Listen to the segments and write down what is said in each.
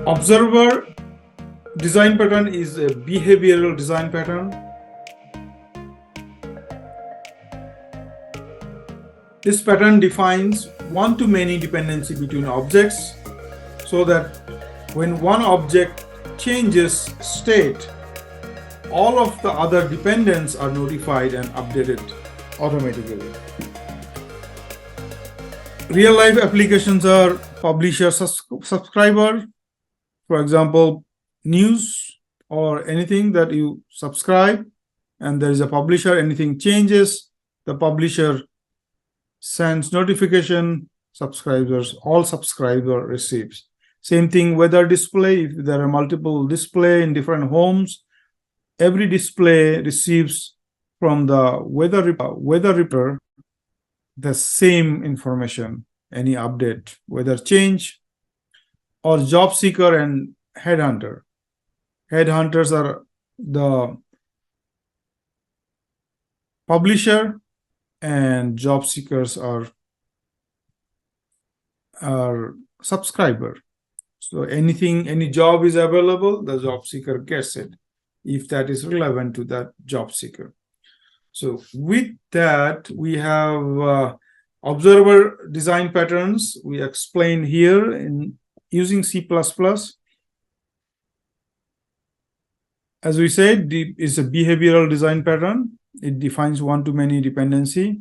Observer design pattern is a behavioral design pattern. This pattern defines one-to-many dependency between objects so that when one object changes state, all of the other dependents are notified and updated automatically. Real-life applications are publisher subscriber. For example, news or anything that you subscribe, and there is a publisher, anything changes, the publisher sends notification, all subscriber receives. Same thing, weather display. If there are multiple display in different homes, every display receives from the weather report the same information, any update, weather change. Or job seeker and headhunter. Headhunters are the publisher, and job seekers are subscriber. So any job is available, the job seeker gets it, if that is relevant to that job seeker. So with that, we have observer design patterns we explained here in using C++. As we said, it's a behavioral design pattern. It defines one-to-many dependency.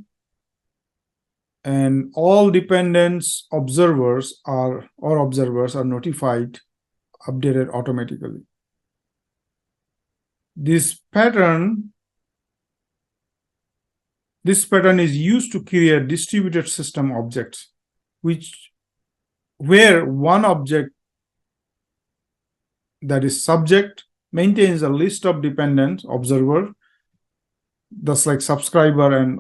And all dependents observers are notified, updated automatically. This pattern is used to create distributed system objects, where one object, that is subject, maintains a list of dependent observer, thus like subscriber and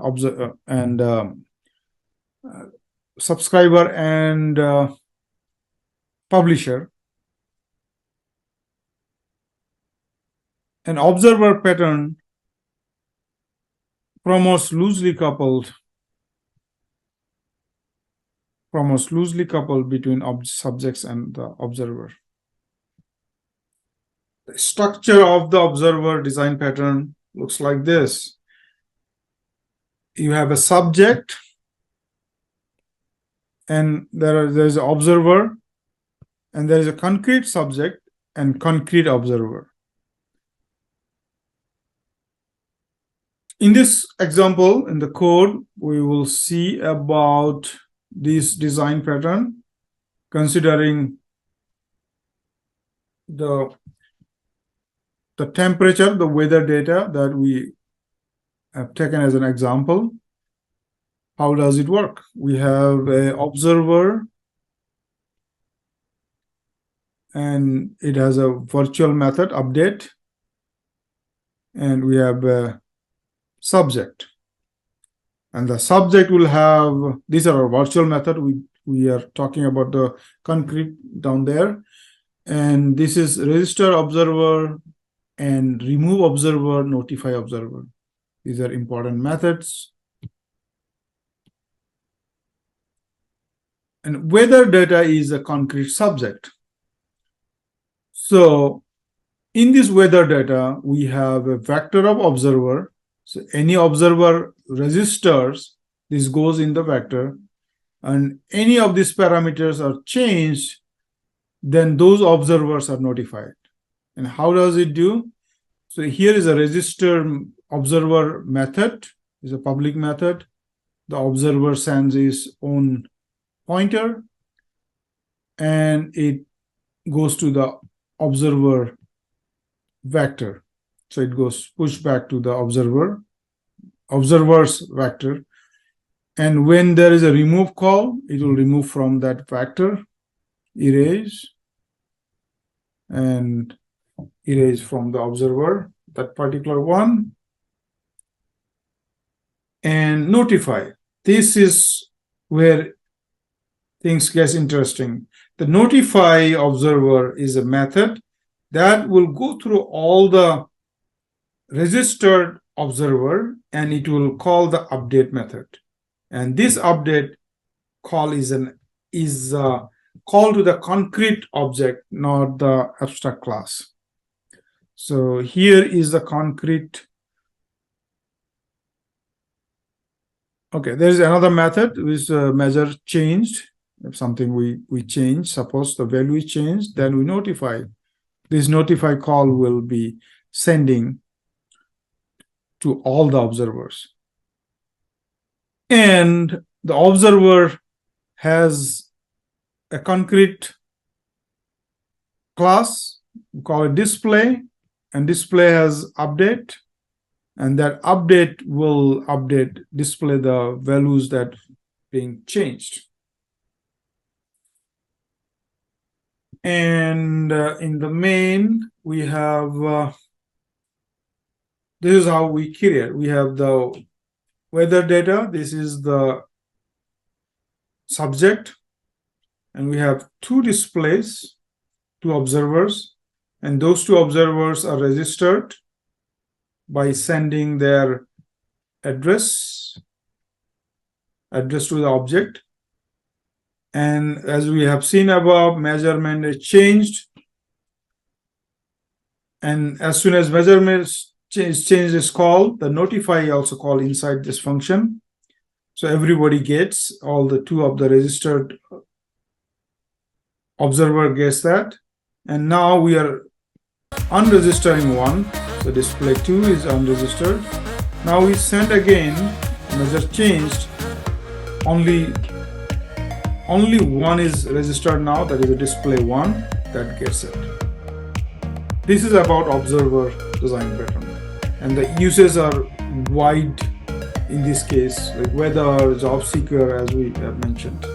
publisher. An observer pattern promotes loosely coupled between subjects and the observer. The structure of the observer design pattern looks like this. You have a subject, and there's an observer, and there is a concrete subject and concrete observer. In this example, in the code, we will see about this design pattern, considering the temperature, the weather data that we have taken as an example. How does it work? We have an observer, and it has a virtual method update, and we have a subject. And the subject will have, these are our virtual method. We are talking about the concrete down there. And this is register observer and remove observer, notify observer. These are important methods. And weather data is a concrete subject. So in this weather data, we have a vector of observer. So any observer registers, this goes in the vector, and any of these parameters are changed, then those observers are notified. And how does it do? So here is a register observer method, is a public method. The observer sends his own pointer, and it goes to the observer vector. So it goes push back to the observer's vector. And when there is a remove call, it will remove from that vector, erase, and erase from the observer, that particular one, and notify. This is where things get interesting. The notify observer is a method that will go through all the registered observer, and it will call the update method. And this update call is a call to the concrete object, not the abstract class. So here is the concrete. Okay, there is another method which measure changed. If something we change, suppose the value is changed, then we notify. This notify call will be sending to all the observers. And the observer has a concrete class, we call it display, and display has update, and that update will display the values that being changed. And in the main, we have, this is how we create. We have the weather data. This is the subject. And we have two displays, two observers. And those two observers are registered by sending their address to the object. And as we have seen above, measurement is changed. And as soon as measurement change is called, the notify also called inside this function. So everybody gets, all the two of the registered observer gets that. And now we are unregistering one. So display 2 is unregistered. Now we send again, measure changed, only one is registered now, that is a display 1 that gets it. This is about observer design pattern, and the uses are wide in this case, like weather, job seeker, as we have mentioned.